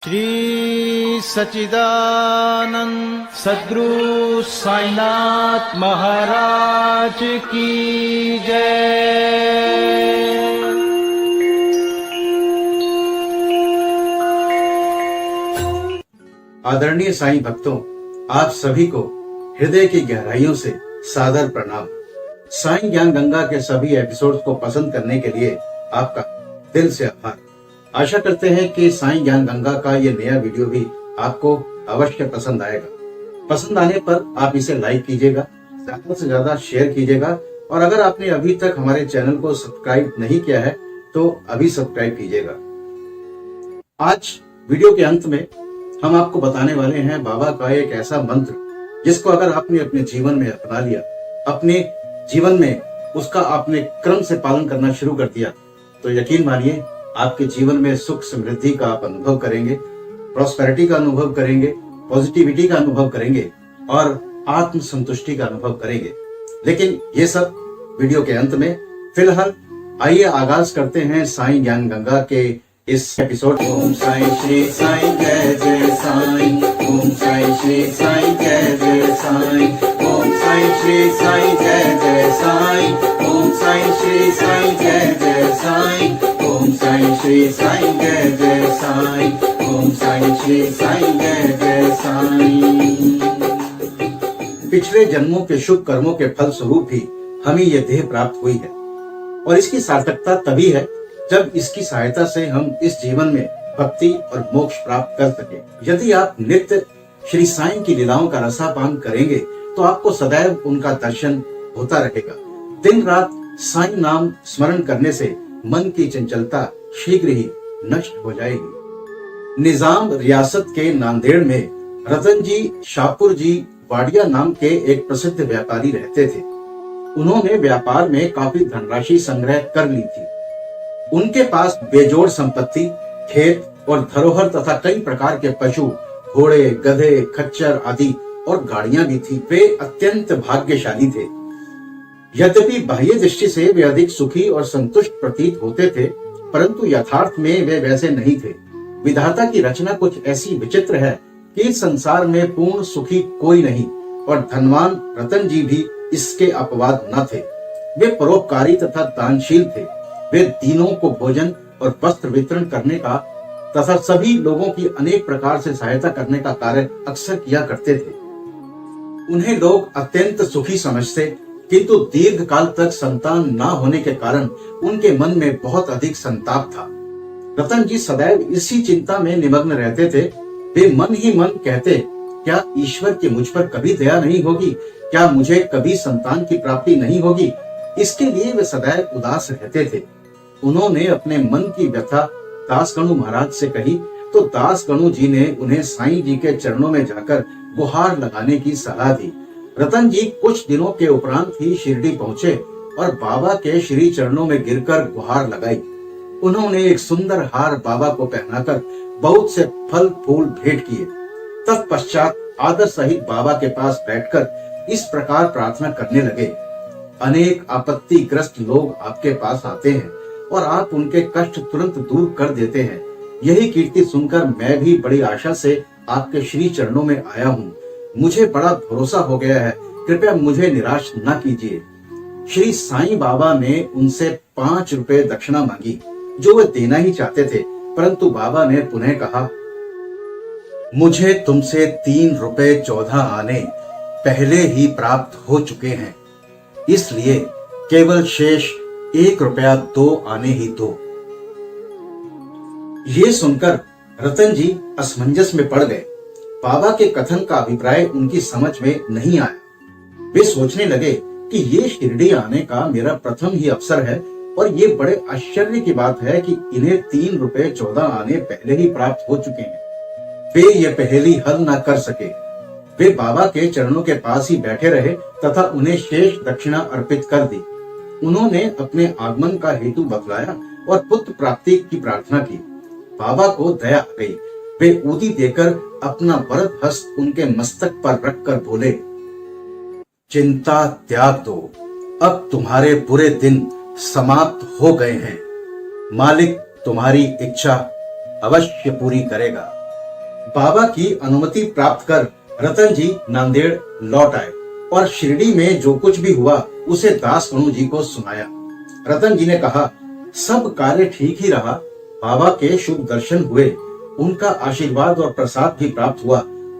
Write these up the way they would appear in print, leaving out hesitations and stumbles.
श्री सच्चिदानंद सद्गुरु साईनाथ महाराज की जय। आदरणीय साईं भक्तों, आप सभी को हृदय की गहराइयों से सादर प्रणाम। साईं ज्ञान गंगा के सभी एपिसोड्स को पसंद करने के लिए आपका दिल से आभार। आशा करते हैं कि साईं ज्ञान गंगा का ये नया वीडियो भी आपको अवश्य पसंद आएगा। पसंद आने पर आप इसे लाइक कीजिएगा, ज्यादा से ज्यादा शेयर कीजिएगा और अगर आपने अभी तक हमारे चैनल को सब्सक्राइब नहीं किया है तो अभी सब्सक्राइब कीजिएगा। आज वीडियो के अंत में हम आपको बताने वाले हैं बाबा का एक ऐसा मंत्र जिसको अगर आपने अपने जीवन में अपना लिया, अपने जीवन में उसका आपने क्रम से पालन करना शुरू कर दिया तो यकीन मानिए आपके जीवन में सुख समृद्धि का आप अनुभव करेंगे, प्रॉस्पेरिटी का अनुभव करेंगे, पॉजिटिविटी का अनुभव करेंगे और आत्म संतुष्टि का अनुभव करेंगे। लेकिन ये सब वीडियो के अंत में। फिलहाल आइए आगाज करते हैं साईं ज्ञान गंगा के इस एपिसोड। ओम साईं श्री साईं जय जय साईं, ओम साईं श्री साईं जय जय साईं, ओम साईं श्री साईं जय जय साईं, ओम साईं श्री साईं जय जय साईं, ओम साईं श्री साईं जय जय साईं, ओम साईं श्री साईं जय जय साईं। पिछले जन्मों के शुभ कर्मों के फल स्वरूप भी हमें यह देह प्राप्त हुई है और इसकी सार्थकता तभी है जब इसकी सहायता से हम इस जीवन में भक्ति और मोक्ष प्राप्त कर सके। यदि आप नित्य श्री साईं की लीलाओं का रसापान करेंगे तो आपको सदैव उनका दर्शन होता रहेगा। दिन रात साईं नाम स्मरण करने से मन की चंचलता शीघ्र ही नष्ट हो जाएगी। निजाम रियासत के नांदेड़ में रतन जी शाहपुर जी वाडिया नाम के एक प्रसिद्ध व्यापारी रहते थे। उन्होंने व्यापार में काफी धनराशि संग्रह कर ली थी। उनके पास बेजोड़ संपत्ति, खेत और धरोहर तथा कई प्रकार के पशु, घोड़े, गधे, खच्चर आदि और गाड़ियां भी थी। वे अत्यंत भाग्यशाली थे। यद्यपि बाह्य दृष्टि से वे अधिक सुखी और संतुष्ट प्रतीत होते थे, परंतु यथार्थ में वे वैसे नहीं थे। विधाता की रचना कुछ ऐसी विचित्र है कि इस संसार में पूर्ण सुखी कोई नहीं और धनवान रतन जी भी इसके अपवाद न थे। वे परोपकारी तथा दानशील थे। वे दीनों को भोजन और वस्त्र वितरण करने का तथा सभी लोगों की अनेक प्रकार से सहायता करने का कार्य अक्सर किया करते थे। उन्हें लोग अत्यंत सुखी समझते, किंतु दीर्घ काल तक संतान न होने के कारण उनके मन में बहुत अधिक संताप था। रतन जी सदैव इसी चिंता में निमग्न रहते थे। वे मन ही मन कहते, क्या ईश्वर की मुझ पर कभी दया नहीं होगी? क्या मुझे कभी संतान की प्राप्ति नहीं होगी? इसके लिए वे सदैव उदास रहते थे। उन्होंने अपने मन की व्यथा दासगणु महाराज से कही तो दासगणु जी ने उन्हें साईं जी के चरणों में जाकर गुहार लगाने की सलाह दी। रतन जी कुछ दिनों के उपरांत ही शिरडी पहुंचे और बाबा के श्री चरणों में गिरकर गुहार लगाई। उन्होंने एक सुंदर हार बाबा को पहनाकर बहुत से फल फूल भेंट किए। तत्पश्चात आदर सहित बाबा के पास बैठकर इस प्रकार प्रार्थना करने लगे, अनेक आपत्तिग्रस्त लोग आपके पास आते हैं और आप उनके कष्ट तुरंत दूर कर देते हैं। यही कीर्ति सुनकर मैं भी बड़ी आशा से आपके श्री चरणों में आया हूँ। मुझे बड़ा भरोसा हो गया है, कृपया मुझे निराश न कीजिए। श्री साईं बाबा ने उनसे 5 रुपए दक्षिणा मांगी, जो वे देना ही चाहते थे, परंतु बाबा ने पुनः कहा, मुझे तुमसे 3 रुपए 14 आने पहले ही प्राप्त हो चुके हैं, इसलिए केवल शेष 1 रुपया 2 आने ही दो। ये सुनकर रतन जी असमंजस में पड़ गए। बाबा के कथन का अभिप्राय उनकी समझ में नहीं आया। वे सोचने लगे कि ये शिरडी आने का मेरा प्रथम ही अवसर है और ये बड़े आश्चर्य की बात है कि इन्हें 3 रुपए 14 आने पहले ही प्राप्त हो चुके हैं। वे ये पहेली हल न कर सके। वे बाबा के चरणों के पास ही बैठे रहे तथा उन्हें शेष दक्षिणा अर्पित कर दी। उन्होंने अपने आगमन का हेतु बतलाया और पुत्र प्राप्ति की प्रार्थना की। बाबा को दया आ गई। वे ऊदी देकर अपना वरद हस्त उनके मस्तक पर रखकर बोले, चिंता त्याग दो, अब तुम्हारे बुरे दिन समाप्त हो गए हैं। मालिक तुम्हारी इच्छा अवश्य पूरी करेगा। बाबा की अनुमति प्राप्त कर रतन जी नांदेड़ लौट आए और शिरडी में जो कुछ भी हुआ उसे दास कणु जी को सुनाया। रतन जी ने कहा, सब कार्य ठीक ही रहा, बाबा के शुभ दर्शन हुए, उनका आशीर्वाद और प्रसाद भी प्राप्त हुआ,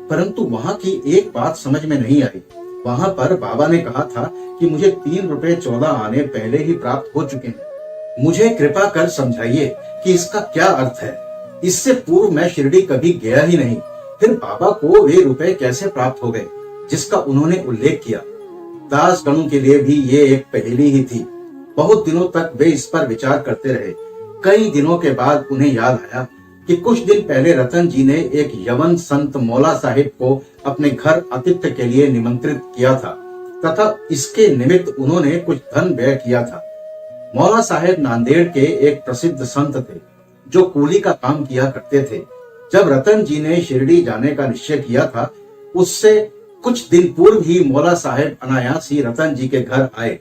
परंतु वहाँ की एक बात समझ में नहीं आई। वहाँ पर बाबा ने कहा था कि मुझे 3 रुपए 14 आने पहले ही प्राप्त हो चुके हैं। मुझे कृपा कर समझाइए कि इसका क्या अर्थ है। इससे पूर्व मैं शिरडी कभी गया ही नहीं, फिर बाबा को वे रुपए कैसे प्राप्त हो गए जिसका उन्होंने उल्लेख किया। दास गणों के लिए भी ये एक पहेली ही थी। बहुत दिनों तक वे इस पर विचार करते रहे। कई दिनों के बाद उन्हें याद आया कि कुछ दिन पहले रतन जी ने एक यवन संत मौला साहिब को अपने घर आतिथ्य के लिए निमंत्रित किया था तथा इसके निमित्त उन्होंने कुछ धन व्यय किया था। मौला साहिब नांदेड़ के एक प्रसिद्ध संत थे जो कूली का काम किया करते थे। जब रतन जी ने शिरडी जाने का निश्चय किया था, उससे कुछ दिन पूर्व ही मौला साहिब अनायास ही रतन जी के घर आए।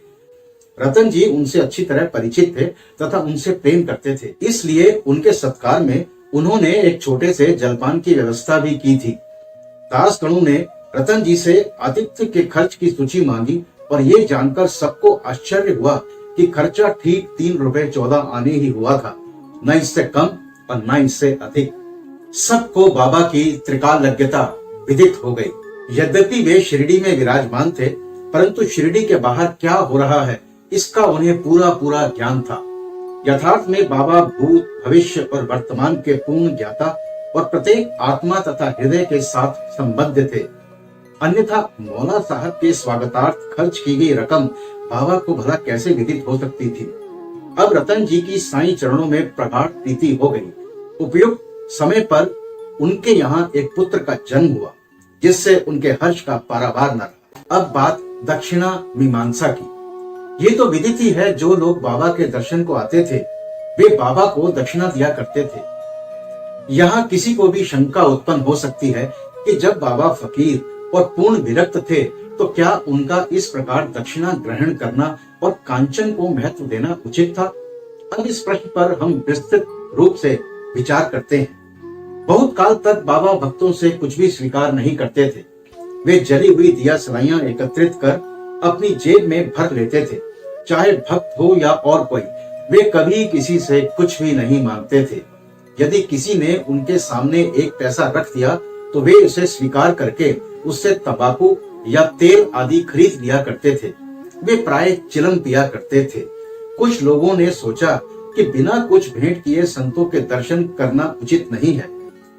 रतन जी उनसे अच्छी तरह परिचित थे तथा उनसे प्रेम करते थे, इसलिए उनके सत्कार में उन्होंने एक छोटे से जलपान की व्यवस्था भी की थी। दास गणु ने रतन जी से आतिथ्य के खर्च की सूची मांगी और ये जानकर सबको आश्चर्य हुआ कि खर्चा ठीक 3 रुपए 14 आने ही हुआ था, न इससे कम और न इससे अधिक। सबको बाबा की त्रिकालज्ञता विदित हो गई। यद्यपि वे शिरडी में विराजमान थे, परंतु शिरडी के बाहर क्या हो रहा है इसका उन्हें पूरा पूरा ज्ञान था। यथार्थ में बाबा भूत, भविष्य और वर्तमान के पूर्ण ज्ञाता और प्रत्येक आत्मा तथा हृदय के साथ संबद्ध थे। अन्यथा मौला साहब के स्वागतार्थ खर्च की गई रकम बाबा को भला कैसे विदित हो सकती थी। अब रतन जी की साईं चरणों में प्रगाढ़ प्रीति हो गई। उपयुक्त समय पर उनके यहाँ एक पुत्र का जन्म हुआ, जिससे उनके हर्ष का पारावार न रहा। अब बात दक्षिणा मीमांसा की। ये तो विदित ही है, जो लोग बाबा के दर्शन को आते थे वे बाबा को दक्षिणा दिया करते थे। यहाँ किसी को भी शंका उत्पन्न हो सकती है कि जब बाबा फकीर और पूर्ण विरक्त थे तो क्या उनका इस प्रकार दक्षिणा ग्रहण करना और कांचन को महत्व देना उचित था। अब इस प्रश्न पर हम विस्तृत रूप से विचार करते हैं। बहुत काल तक बाबा भक्तों से कुछ भी स्वीकार नहीं करते थे। वे जली हुई दिया सलाइयां एकत्रित कर अपनी जेब में भर लेते थे। चाहे भक्त हो या और कोई, वे कभी किसी से कुछ भी नहीं मांगते थे। यदि किसी ने उनके सामने एक पैसा रख दिया तो वे उसे स्वीकार करके उससे तंबाकू या तेल आदि खरीद लिया करते थे। वे प्राय चिलम पिया करते थे। कुछ लोगों ने सोचा कि बिना कुछ भेंट किए संतों के दर्शन करना उचित नहीं है,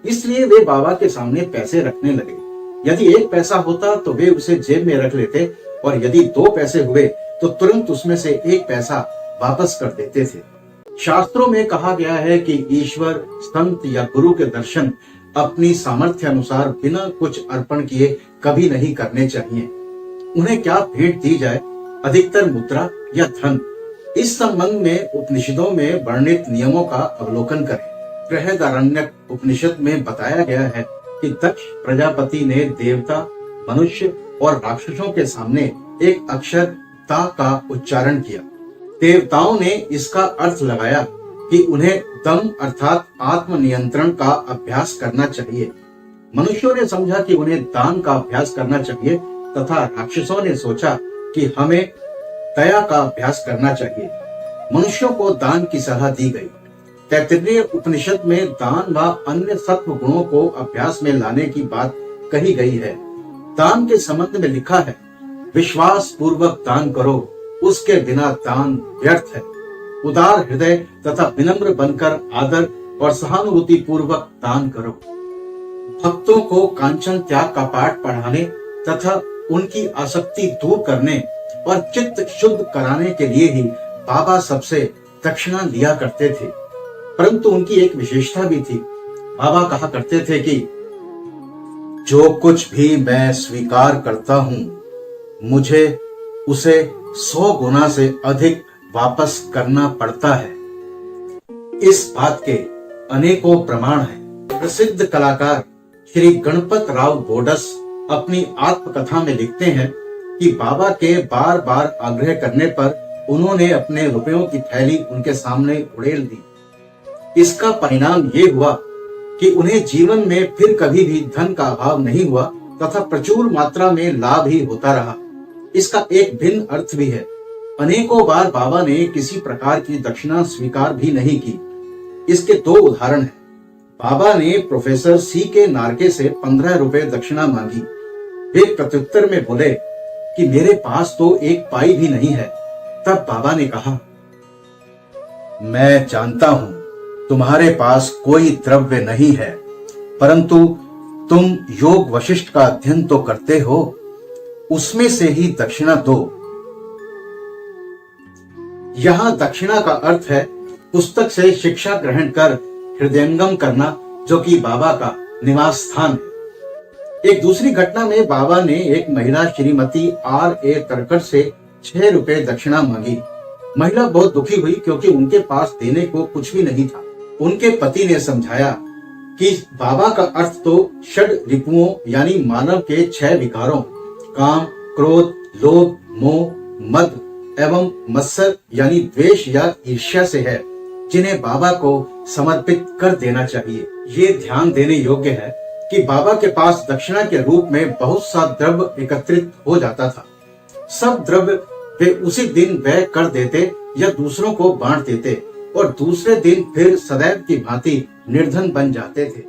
इसलिए वे बाबा के सामने पैसे रखने लगे। यदि 1 पैसा होता तो वे उसे जेब में रख लेते और यदि 2 पैसे हुए तो तुरंत उसमें से 1 पैसा वापस कर देते थे। शास्त्रों में कहा गया है कि ईश्वर, संत या गुरु के दर्शन अपनी सामर्थ्य अनुसार बिना कुछ अर्पण किए कभी नहीं करने चाहिए। उन्हें क्या भेंट दी जाए, अधिकतर मुद्रा या धन। इस संबंध में उपनिषदों में वर्णित नियमों का अवलोकन करें। बृहदारण्यक उपनिषद में बताया गया है कि दक्ष प्रजापति ने देवता, मनुष्य और राक्षसों के सामने एक अक्षर ता का उच्चारण किया। देवताओं ने इसका अर्थ लगाया कि उन्हें दम अर्थात आत्म नियंत्रण का अभ्यास करना चाहिए। मनुष्यों ने समझा कि उन्हें दान का अभ्यास करना चाहिए तथा राक्षसों ने सोचा कि हमें दया का अभ्यास करना चाहिए। मनुष्यों को दान की सलाह दी गई। तैत्तिरीय उपनिषद में दान व अन्य सत्व गुणों को अभ्यास में लाने की बात कही गई है। दान के संबंध में लिखा है, विश्वास पूर्वक दान करो, उसके बिना दान व्यर्थ है। उदार हृदय तथा विनम्र बनकर आदर और सहानुभूति पूर्वक दान करो। भक्तों को कांचन त्याग का पाठ पढ़ाने तथा उनकी आसक्ति दूर करने और चित्त शुद्ध कराने के लिए ही बाबा सबसे दक्षिणा लिया करते थे। परंतु उनकी एक विशेषता भी थी। बाबा कहा करते थे कि जो कुछ भी मैं स्वीकार करता हूं, मुझे उसे 100 गुना से अधिक वापस करना पड़ता है। इस बात के अनेकों प्रमाण हैं। प्रसिद्ध कलाकार श्री गणपत राव बोडस अपनी आत्मकथा में लिखते हैं कि बाबा के बार बार आग्रह करने पर उन्होंने अपने रुपयों की थैली उनके सामने उड़ेल दी। इसका परिणाम ये हुआ कि उन्हें जीवन में फिर कभी भी धन का अभाव नहीं हुआ तथा प्रचुर मात्रा में लाभ ही होता रहा। इसका एक भिन्न अर्थ भी है। अनेकों बार बाबा ने किसी प्रकार की दक्षिणा स्वीकार भी नहीं की। इसके दो उदाहरण हैं। बाबा ने प्रोफेसर सी के नारके से 15 रुपए दक्षिणा मांगी। वे प्रत्युत्तर में बोले कि मेरे पास तो एक पाई भी नहीं है। तब बाबा ने कहा, मैं जानता हूं तुम्हारे पास कोई द्रव्य नहीं है, परंतु तुम योग वशिष्ठ का अध्ययन तो करते हो, उसमें से ही दक्षिणा दो। यहां दक्षिणा का अर्थ है पुस्तक से शिक्षा ग्रहण कर हृदयंगम करना, जो कि बाबा का निवास स्थान है। एक दूसरी घटना में बाबा ने एक महिला श्रीमती R.A. तरकड़ से 6 रुपए दक्षिणा मांगी। महिला बहुत दुखी हुई क्योंकि उनके पास देने को कुछ भी नहीं था। उनके पति ने समझाया कि बाबा का अर्थ तो षड रिपुओं यानी मानव के 6 विकारों काम, क्रोध, लोभ, मोह, मद एवं मत्सर यानी द्वेष या ईर्ष्या से है, जिन्हें बाबा को समर्पित कर देना चाहिए। ये ध्यान देने योग्य है कि बाबा के पास दक्षिणा के रूप में बहुत सा द्रव्य एकत्रित हो जाता था। सब द्रव्य वे उसी दिन व्यय कर देते या दूसरों को बांट देते और दूसरे दिन फिर सदैव की भांति निर्धन बन जाते थे।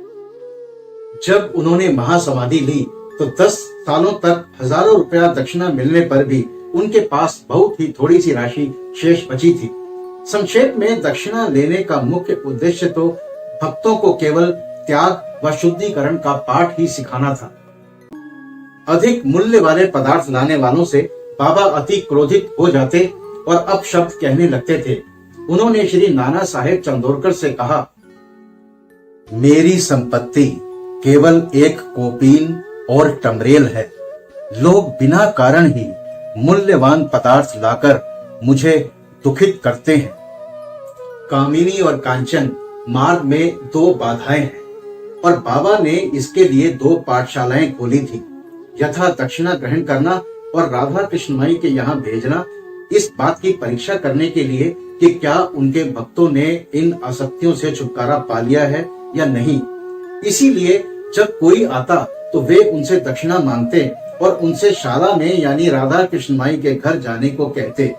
जब उन्होंने महासमाधि ली तो 10 सालों तक हजारों रुपया दक्षिणा मिलने पर भी उनके पास बहुत ही थोड़ी सी राशि शेष बची थी। संक्षेप में दक्षिणा लेने का मुख्य उद्देश्य तो भक्तों को केवल त्याग व शुद्धिकरण का पाठ ही सिखाना था। अधिक मूल्य वाले पदार्थ लाने वालों से बाबा अति क्रोधित हो जाते और अपशब्द कहने लगते थे। उन्होंने श्री नाना साहेब चंदोरकर से कहा, मेरी संपत्ति केवल एक कोपीन और टमरेल है। लोग बिना कारण ही मूल्यवान पदार्थ लाकर मुझे दुखित करते हैं। कामिनी और कांचन मार्ग में 2 बाधाएं हैं और बाबा ने इसके लिए 2 पाठशालाएं खोली थी, यथा दक्षिणा ग्रहण करना और राधा कृष्ण माई के यहाँ भेजना, इस बात की परीक्षा करने के लिए कि क्या उनके भक्तों ने इन आसक्तियों से छुटकारा पा लिया है या नहीं। इसीलिए जब कोई आता तो वे उनसे दक्षिणा मांगते और उनसे शाला में यानी राधा कृष्ण माई के घर जाने को कहते।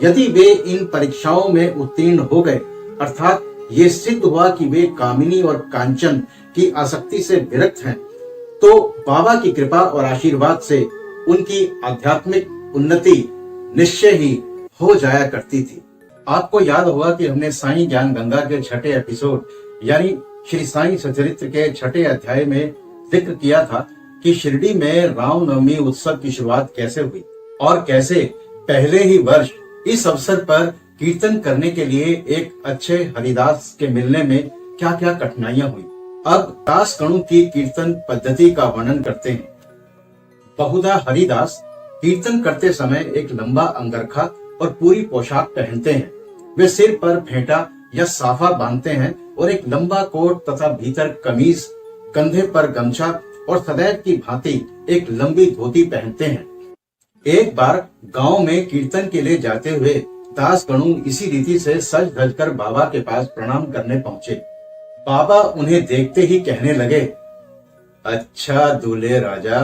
यदि वे इन परीक्षाओं में उत्तीर्ण हो गए, अर्थात ये सिद्ध हुआ कि वे कामिनी और कांचन की आसक्ति से विरक्त हैं, तो बाबा की कृपा और आशीर्वाद से उनकी आध्यात्मिक उन्नति निश्चय ही हो जाया करती थी। आपको याद होगा कि हमने साईं ज्ञान गंगा के 6ठे एपिसोड यानी श्री साईं सचरित्र के 6ठे अध्याय में जिक्र किया था कि शिरडी में रामनवमी उत्सव की शुरुआत कैसे हुई और कैसे पहले ही वर्ष इस अवसर पर कीर्तन करने के लिए एक अच्छे हरिदास के मिलने में क्या क्या कठिनाइयां हुई। अब दास गणों की कीर्तन पद्धति का वर्णन करते हैं। बहुधा हरिदास कीर्तन करते समय एक लंबा अंगरखा और पूरी पोशाक पहनते हैं। वे सिर पर फेंटा या साफा बांधते हैं और एक लंबा कोट तथा भीतर कमीज, कंधे पर गमछा और सदैव की भांति एक लंबी धोती पहनते हैं। एक बार गांव में कीर्तन के लिए जाते हुए दास गणु इसी रीति से सज धज कर बाबा के पास प्रणाम करने पहुंचे। बाबा उन्हें देखते ही कहने लगे, अच्छा दूल्हे राजा,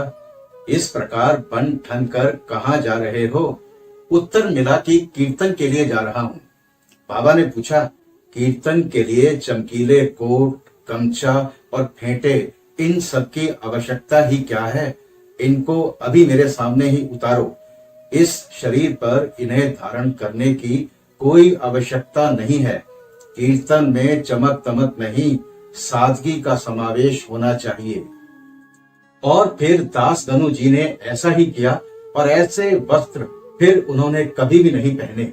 इस प्रकार बन ठन कर कहाँ जा रहे हो? उत्तर मिला कि कीर्तन के लिए जा रहा हूँ। बाबा ने पूछा, कीर्तन के लिए चमकीले कोट, गमछा और फेंटे, इन सब की आवश्यकता ही क्या है? इनको अभी मेरे सामने ही उतारो। इस शरीर पर इन्हें धारण करने की कोई आवश्यकता नहीं है। कीर्तन में चमक दमक नहीं, सादगी का समावेश होना चाहिए। और फिर दास गनु जी ने ऐसा ही किया और ऐसे वस्त्र फिर उन्होंने कभी भी नहीं पहने।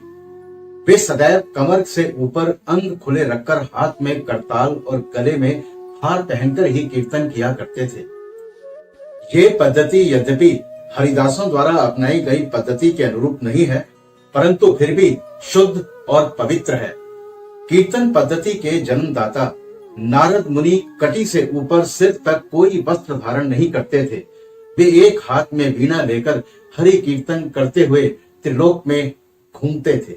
वे सदैव कमर से ऊपर अंग खुले रखकर हाथ में करताल और गले में हार पहनकर ही कीर्तन किया करते थे। ये पद्धति यद्यपि हरिदासों द्वारा अपनाई गई पद्धति के अनुरूप नहीं है, परंतु फिर भी शुद्ध और पवित्र है। कीर्तन पद्धति के जन्मदाता नारद मुनि कटी से ऊपर सिर तक कोई वस्त्र धारण नहीं करते थे। वे एक हाथ में वीणा लेकर हरि कीर्तन करते हुए त्रिलोक में घूमते थे।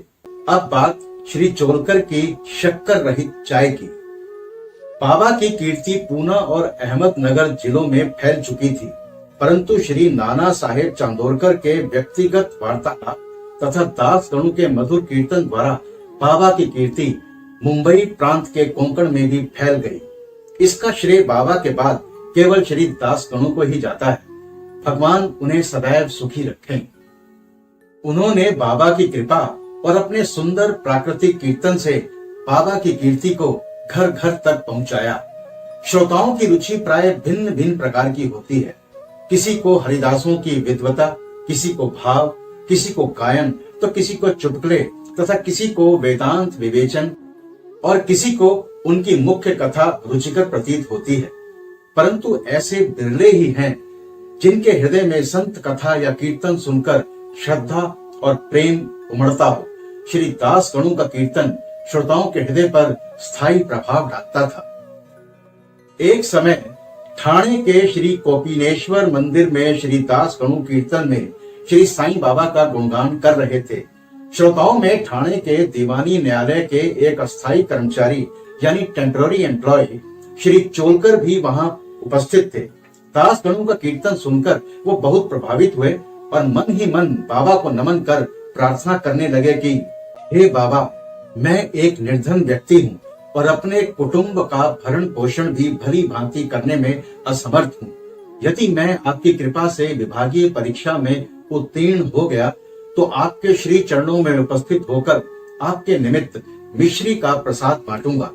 अब बात श्री चोलकर की शक्कर रहित चाय की। बाबा की कीर्ति पूना और अहमदनगर जिलों में फैल चुकी थी, परंतु श्री नाना साहेब चांदोरकर के व्यक्तिगत वार्तालाप तथा दास गणों के मधुर कीर्तन द्वारा बाबा की कीर्ति मुंबई प्रांत के कोंकण में भी फैल गई। इसका श्रेय बाबा के बाद केवल श्री दास गणों को ही जाता है। भगवान उन्हें सदैव सुखी रखें। उन्होंने बाबा की कृपा और अपने सुंदर प्राकृतिक कीर्तन से बाबा की कीर्ति को घर घर तक पहुंचाया। श्रोताओं की रुचि प्राय भिन्न भिन्न प्रकार की होती है। किसी को हरिदासों की विद्वता, किसी को भाव, किसी को गायन, तो किसी को चुटकुले तथा किसी को वेदांत विवेचन और किसी को उनकी मुख्य कथा रुचिकर प्रतीत होती है। परंतु ऐसे बिरले ही हैं जिनके हृदय में संत कथा या कीर्तन सुनकर श्रद्धा और प्रेम उमड़ता हो। श्री दास गणों का कीर्तन श्रोताओं के हृदय पर स्थायी प्रभाव डालता था। एक समय ठाणे के श्री कोपिनेश्वर मंदिर में श्री दास गणों कीर्तन में श्री साईं बाबा का गुणगान कर रहे थे। श्रोताओं में ठाणे के दीवानी न्यायालय के एक अस्थायी कर्मचारी यानी टेम्पररी एम्प्लॉय श्री चोलकर भी वहां उपस्थित थे। दास गणों का कीर्तन सुनकर वो बहुत प्रभावित हुए और मन ही मन बाबा को नमन कर प्रार्थना करने लगे कि हे बाबा, मैं एक निर्धन व्यक्ति हूँ और अपने कुटुंब का भरण पोषण भी भली भांति करने में असमर्थ हूँ। यदि मैं आपकी कृपा से विभागीय परीक्षा में उत्तीर्ण हो गया तो आपके श्री चरणों में उपस्थित होकर आपके निमित्त मिश्री का प्रसाद बांटूंगा।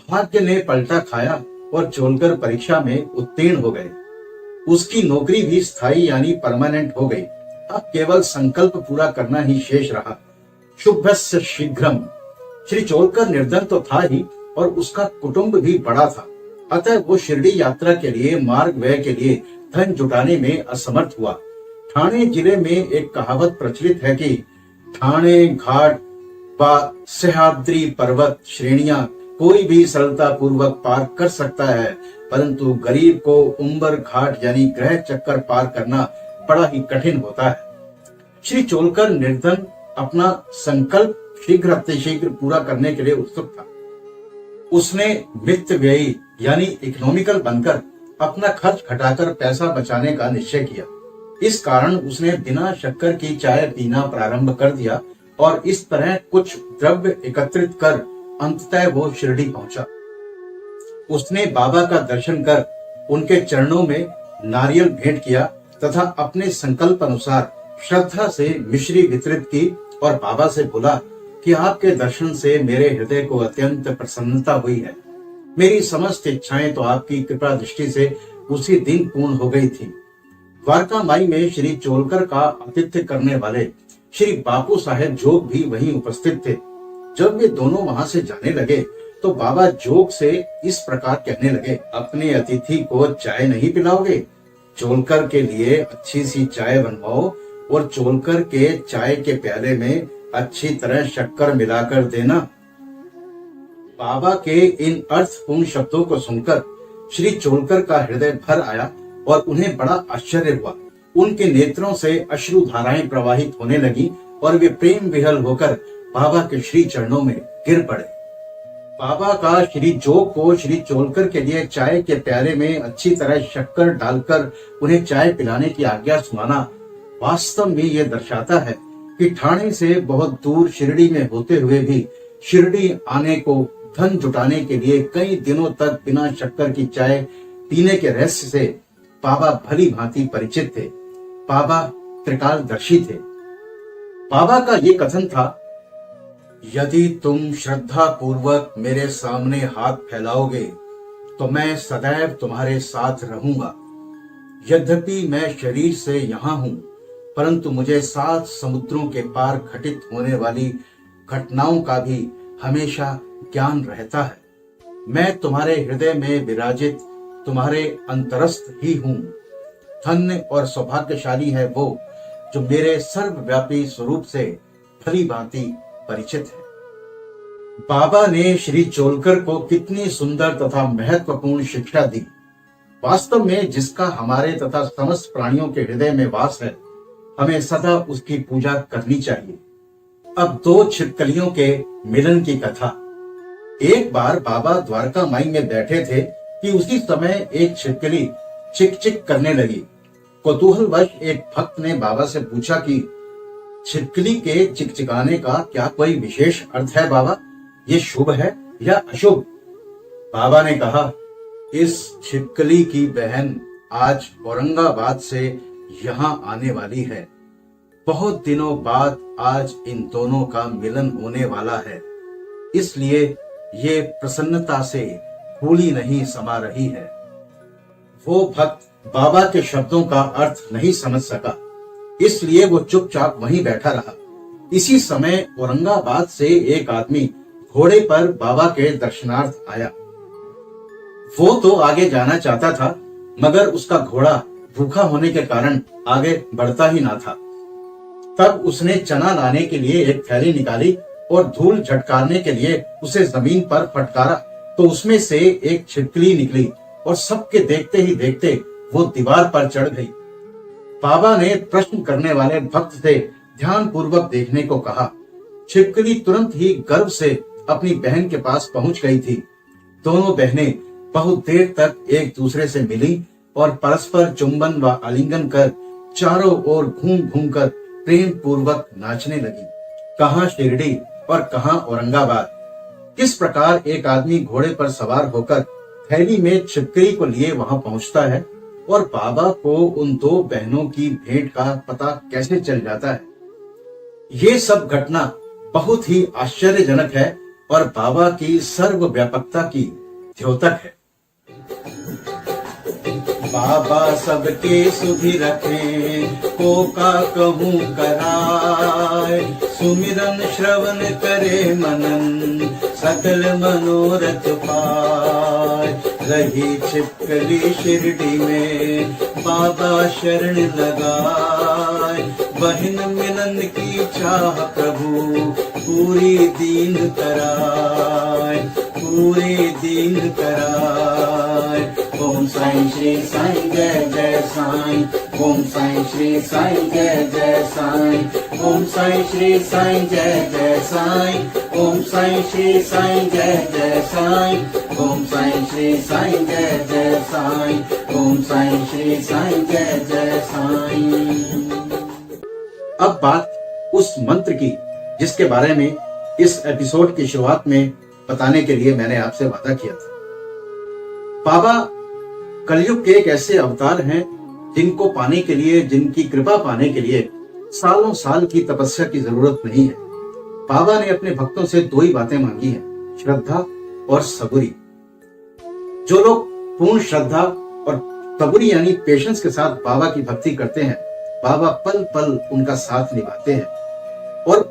भाग्य ने पलटा खाया और चोलकर परीक्षा में उत्तीर्ण हो गए। उसकी नौकरी भी स्थायी यानी परमानेंट हो गई। अब केवल संकल्प पूरा करना ही शेष रहा। शुभस्य शीघ्रम। श्री चोलकर निर्धन तो था ही और उसका कुटुंब भी बड़ा था, अतः वो शिरडी यात्रा के लिए मार्ग व्यय के लिए धन जुटाने में असमर्थ हुआ। ठाणे जिले में एक कहावत प्रचलित है कि ठाणे घाट व सह्याद्री पर्वत श्रेणियां कोई भी सरलता पूर्वक पार कर सकता है, परंतु गरीब को उम्बर घाट यानी ग्रह चक्कर पार करना बड़ा ही कठिन होता है। श्री चोलकर निर्धन अपना संकल्प शीघ्र अतिशीघ्र पूरा करने के लिए उत्सुक था। उसने वित्त व्ययी यानी इकोनॉमिकल बनकर अपना खर्च घटाकर पैसा बचाने का निश्चय किया। इस कारण उसने बिना शक्कर की चाय पीना प्रारंभ कर दिया और इस तरह कुछ द्रव्य एकत्रित कर अंततः वो शिरडी पहुंचा। उसने बाबा का दर्शन कर उनके चरणों में नारियल भेंट किया तथा अपने संकल्प अनुसार श्रद्धा से मिश्री वितरित की और बाबा से बोला कि आपके दर्शन से मेरे हृदय को अत्यंत प्रसन्नता हुई है। मेरी समस्त इच्छाएं तो आपकी कृपा दृष्टि से उसी दिन पूर्ण हो गई थी। द्वारका माई में श्री चोलकर का आतिथ्य करने वाले श्री बापू साहेब जोग भी वहीं उपस्थित थे। जब वे दोनों वहां से जाने लगे तो बाबा जोग से इस प्रकार कहने लगे, अपने अतिथि को चाय नहीं पिलाओगे? चोलकर के लिए अच्छी सी चाय बनवाओ और चोलकर के चाय के प्याले में अच्छी तरह शक्कर मिलाकर देना। बाबा के इन अर्थपूर्ण शब्दों को सुनकर श्री चोलकर का हृदय भर आया और उन्हें बड़ा आश्चर्य हुआ। उनके नेत्रों से अश्रु धाराएं प्रवाहित होने लगी और वे प्रेम विहल होकर बाबा के श्री चरणों में गिर पड़े। बाबा का श्री जोग को श्री चोलकर के लिए चाय के प्याले में अच्छी तरह शक्कर डालकर उन्हें चाय पिलाने की आज्ञा सुनाना वास्तव में ये दर्शाता है कि ठाणे से बहुत दूर शिरडी में होते हुए भी शिरडी आने को धन जुटाने के लिए कई दिनों तक बिना शक्कर की चाय पीने के रहस्य से बाबा भली भांति परिचित थे। बाबा त्रिकालदर्शी थे। बाबा का ये कथन था, यदि तुम श्रद्धा पूर्वक मेरे सामने हाथ फैलाओगे तो मैं सदैव तुम्हारे साथ रहूंगा। यद्यपि मैं शरीर से यहाँ हूँ, परंतु मुझे 7 समुद्रों के पार घटित होने वाली घटनाओं का भी हमेशा ज्ञान रहता है। मैं तुम्हारे हृदय में विराजित तुम्हारे अंतरस्थ ही हूँ। धन्य और सौभाग्यशाली है वो जो मेरे सर्वव्यापी स्वरूप से भली भांति परिचित है। बाबा ने श्री चोलकर को कितनी सुंदर तथा महत्वपूर्ण शिक्षा दी। वास्तव में जिसका हमारे तथा समस्त प्राणियों के हृदय में वास है, हमें सदा उसकी पूजा करनी चाहिए। अब 2 छिपकलियों के मिलन की कथा। एक बार बाबा द्वारका माई में बैठे थे कि उसी समय एक छिपकली चिक चिक करने लगी। कौतूहलवश एक भक्त ने बाबा से पूछा कि छिपकली के चिकचिकाने का क्या कोई विशेष अर्थ है बाबा? ये शुभ है या अशुभ? बाबा ने कहा, इस छिपकली की बहन आज औरंगाबाद से यहाँ आने वाली है। बहुत दिनों बाद आज इन दोनों का मिलन होने वाला है, इसलिए ये प्रसन्नता से फूली नहीं समा रही है। वो भक्त बाबा के शब्दों का अर्थ नहीं समझ सका, इसलिए वो चुपचाप वहीं बैठा रहा। इसी समय औरंगाबाद से एक आदमी घोड़े पर बाबा के दर्शनार्थ आया। वो तो आगे जाना चाहता था, मगर उसका घोड़ा भूखा होने के कारण आगे बढ़ता ही ना था। तब उसने चना लाने के लिए एक थैली निकाली और धूल झटकारने के लिए उसे जमीन पर फटकारा, तो उसमें से एक छिपकली निकली और सबके देखते ही देखते वो दीवार पर चढ़ गई। बाबा ने प्रश्न करने वाले भक्त से ध्यान पूर्वक देखने को कहा। छिपकली तुरंत ही गर्व से अपनी बहन के पास पहुंच गई थी। दोनों बहनें बहुत देर तक एक दूसरे से मिली और परस्पर चुंबन व आलिंगन कर चारों ओर घूम घूम कर प्रेम पूर्वक नाचने लगी। कहाँ शिरडी और कहाँ औरंगाबाद। किस प्रकार एक आदमी घोड़े पर सवार होकर थैली में छिपकली को लिए वहां पहुंचता है और बाबा को उन दो बहनों की भेंट का पता कैसे चल जाता है। ये सब घटना बहुत ही आश्चर्यजनक है और बाबा की सर्वव्यापकता की द्योतक है। बाबा सबके सुधि रखे, को का कहूँ कराए, सुमिरन श्रवण करे मनन, सकल मनोरथ पाए। रही छिपकली शिरडी में, बाबा शरण लगाए, बहन मिलन की चाह प्रभु, पूरी दीन कराए, पूरी दीन कराए। ओम साईं श्री साईं जय जय साईं, ओम साईं श्री साईं जय जय साईं, ओम साईं श्री साईं जय जय साईं, ओम साईं श्री साईं जय जय साईं, ओम साईं श्री साईं जय जय साईं, ओम साईं श्री साईं जय जय साईं। अब बात उस मंत्र की जिसके बारे में इस एपिसोड की शुरुआत में बताने के लिए मैंने आपसे वादा किया था। बाबा कलयुग के एक ऐसे अवतार हैं जिनको पाने के लिए, जिनकी कृपा पाने के लिए सालों साल की तपस्या की जरूरत नहीं है। बाबा ने अपने भक्तों से दो ही बातें मांगी हैं, श्रद्धा और सबूरी। जो लोग पूर्ण श्रद्धा और सबूरी यानी पेशेंस के साथ बाबा की भक्ति करते हैं, बाबा पल पल उनका साथ निभाते हैं। और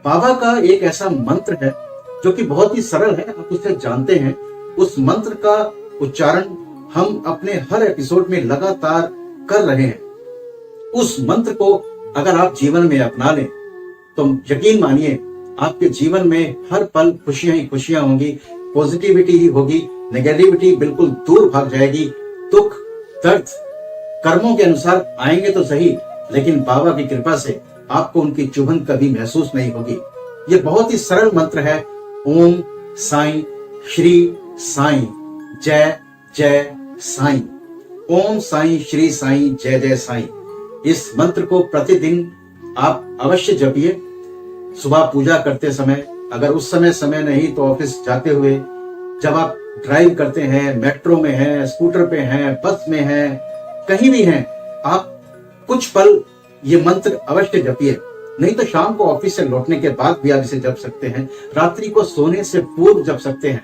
बाबा का एक ऐसा मंत्र है जो कि बहुत ही सरल है, आप उसे जानते हैं। उस मंत्र का उच्चारण हम अपने हर एपिसोड में लगातार कर रहे हैं। उस मंत्र को अगर आप जीवन में अपना लें तो यकीन मानिए आपके जीवन में हर पल खुशियां ही खुशियां होंगी, पॉजिटिविटी ही होगी, नेगेटिविटी बिल्कुल दूर भाग जाएगी। दुख दर्द कर्मों के अनुसार आएंगे तो सही, लेकिन बाबा की कृपा से आपको उनकी चुभन कभी महसूस नहीं होगी। ये बहुत ही सरल मंत्र है, ओम साईं श्री साईं जय जय साईं, ओम साईं श्री साईं जय जय साईं। इस मंत्र को प्रतिदिन आप अवश्य जपिए। सुबह पूजा करते समय, अगर उस समय नहीं तो ऑफिस जाते हुए, जब आप ड्राइव करते हैं, मेट्रो में हैं, स्कूटर पे हैं, बस में हैं, कहीं भी हैं, आप कुछ पल ये मंत्र अवश्य जपिए। नहीं तो शाम को ऑफिस से लौटने के बाद भी आप इसे जप सकते हैं, रात्रि को सोने से पूर्व जप सकते हैं।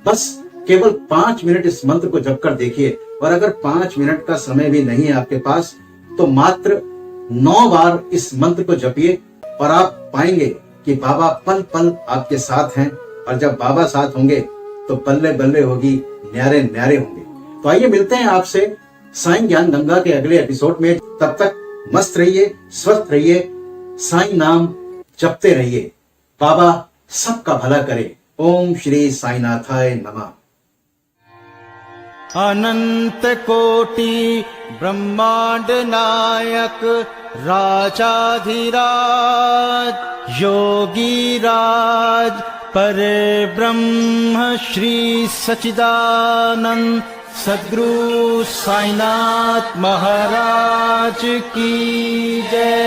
बस केवल 5 मिनट इस मंत्र को जप कर देखिए। और अगर 5 मिनट का समय भी नहीं है आपके पास तो मात्र 9 बार इस मंत्र को जपिए और आप पाएंगे कि बाबा पल पल आपके साथ हैं। और जब बाबा साथ होंगे तो बल्ले बल्ले होगी, न्यारे न्यारे होंगे। तो आइए मिलते हैं आपसे साईं ज्ञान गंगा के अगले एपिसोड में। तब तक मस्त रहिए, स्वस्थ रहिए, साईं नाम जपते रहिए। बाबा सबका भला करे। ओम श्री साईनाथाय नमः। अनंत कोटि ब्रह्मांड नायक राजाधिराज योगी राज परे ब्रह्म श्री सच्चिदानंद सद्गुरु साईनाथ महाराज की जय।